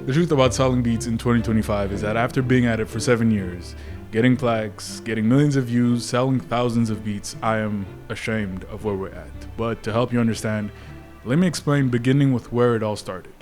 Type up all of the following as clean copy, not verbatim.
The truth about selling beats in 2025 is that after being at it for 7 years, getting plaques, getting millions of views, selling thousands of beats, I am ashamed of where we're at. But to help you understand, let me explain beginning with where it all started.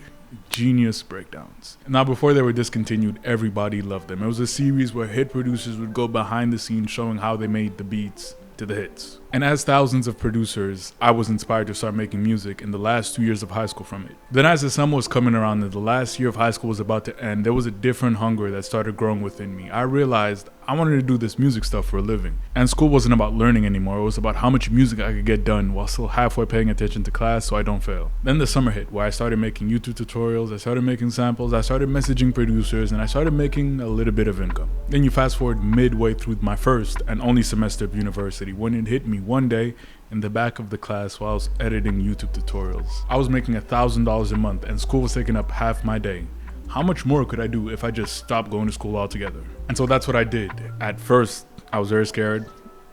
Genius breakdowns. Now, before they were discontinued, everybody loved them. It was a series where hit producers would go behind the scenes showing how they made the beats to the hits. And as thousands of producers, I was inspired to start making music in the last 2 years of high school from it. Then as the summer was coming around and the last year of high school was about to end, there was a different hunger that started growing within me. I realized I wanted to do this music stuff for a living. And school wasn't about learning anymore, it was about how much music I could get done while still halfway paying attention to class so I don't fail. Then the summer hit, where I started making YouTube tutorials, I started making samples, I started messaging producers, and I started making a little bit of income. Then you fast forward midway through my first and only semester of university when it hit me one day in the back of the class while I was editing YouTube tutorials. I was making $1,000 a month and school was taking up half my day. How much more could I do if I just stopped going to school altogether? And so that's what I did. At first, I was very scared.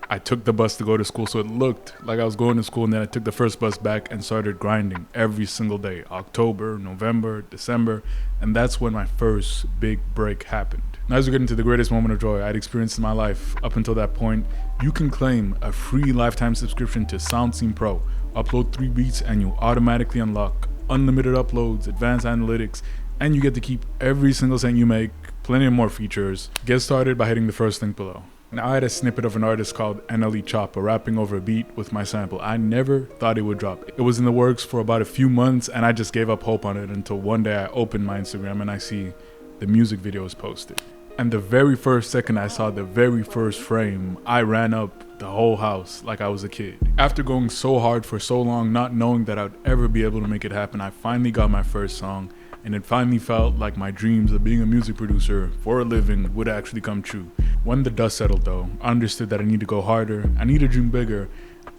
I took the bus to go to school, so it looked like I was going to school, and then I took the first bus back and started grinding every single day. October, November, December, and that's when my first big break happened. Now, as we get into the greatest moment of joy I'd experienced in my life up until that point, you can claim a free lifetime subscription to SoundSeam Pro. Upload 3 beats and you automatically unlock unlimited uploads, advanced analytics, and you get to keep every single cent you make, plenty of more features. Get started by hitting the first link below. Now, I had a snippet of an artist called NLE Choppa rapping over a beat with my sample. I never thought it would drop. It was in the works for about a few months and I just gave up hope on it until one day I opened my Instagram and I see the music video is posted. And the very first second I saw the very first frame, I ran up the whole house like I was a kid. After going so hard for so long, not knowing that I'd ever be able to make it happen, I finally got my first song. And it finally felt like my dreams of being a music producer for a living would actually come true. When the dust settled though, I understood that I need to go harder, I need to dream bigger,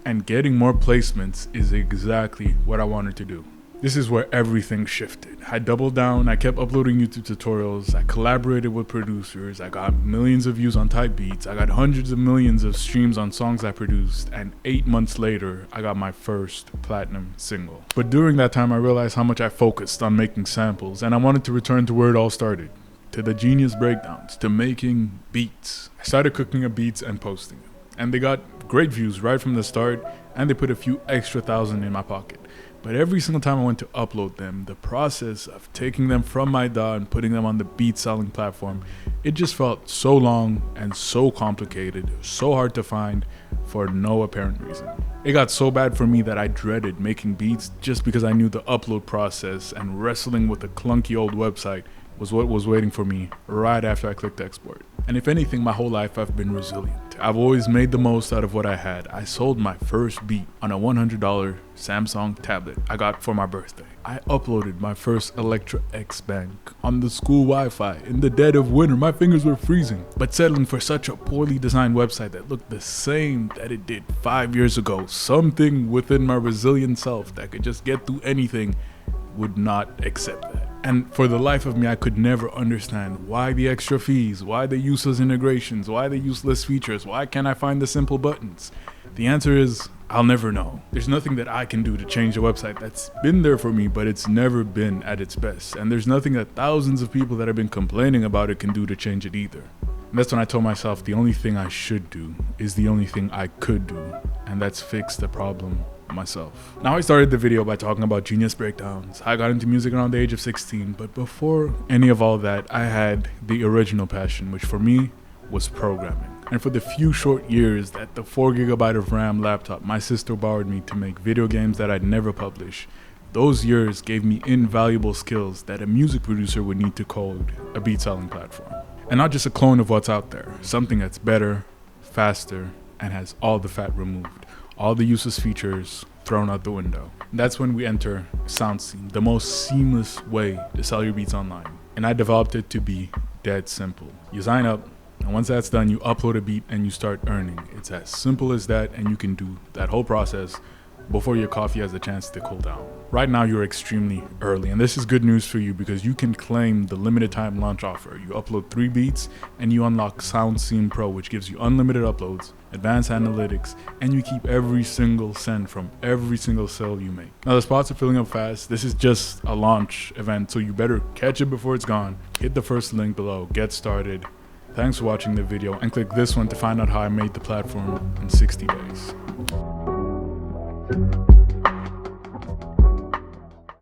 and getting more placements is exactly what I wanted to do. This is where everything shifted. I doubled down, I kept uploading YouTube tutorials, I collaborated with producers, I got millions of views on type beats, I got hundreds of millions of streams on songs I produced, and 8 months later, I got my first platinum single. But during that time, I realized how much I focused on making samples, and I wanted to return to where it all started, to the genius breakdowns, to making beats. I started cooking up beats and posting them, and they got great views right from the start, and they put a few extra thousand in my pocket. But every single time I went to upload them, the process of taking them from my DAW and putting them on the beat selling platform, it just felt so long and so complicated, so hard to find for no apparent reason. It got so bad for me that I dreaded making beats just because I knew the upload process and wrestling with a clunky old website was what was waiting for me right after I clicked export. And if anything, my whole life I've been resilient. I've always made the most out of what I had. I sold my first beat on a $100 Samsung tablet I got for my birthday. I uploaded my first Electra X Bank on the school Wi-Fi in the dead of winter. My fingers were freezing. But settling for such a poorly designed website that looked the same that it did 5 years ago, something within my resilient self that could just get through anything would not accept that. And for the life of me, I could never understand why the extra fees, why the useless integrations, why the useless features, why can't I find the simple buttons? The answer is, I'll never know. There's nothing that I can do to change a website that's been there for me, but it's never been at its best. And there's nothing that thousands of people that have been complaining about it can do to change it either. And that's when I told myself the only thing I should do is the only thing I could do, and that's fix the problem myself. Now, I started the video by talking about genius breakdowns. I got into music around the age of 16, but before any of all that, I had the original passion, which for me was programming. And for the few short years that the 4GB of RAM laptop my sister borrowed me to make video games that I'd never publish, those years gave me invaluable skills that a music producer would need to code a beat selling platform. And not just a clone of what's out there, something that's better, faster, and has all the fat removed. All the useless features thrown out the window. That's when we enter SoundSeam, the most seamless way to sell your beats online. And I developed it to be dead simple. You sign up, and once that's done, you upload a beat and you start earning. It's as simple as that, and you can do that whole process before your coffee has a chance to cool down. Right now you're extremely early, and this is good news for you because you can claim the limited time launch offer. You upload 3 beats and you unlock SoundSeam Pro, which gives you unlimited uploads, advanced analytics, and you keep every single cent from every single sale you make. Now the spots are filling up fast. This is just a launch event, so you better catch it before it's gone. Hit the first link below, get started. Thanks for watching the video, and click this one to find out how I made the platform in 60 days.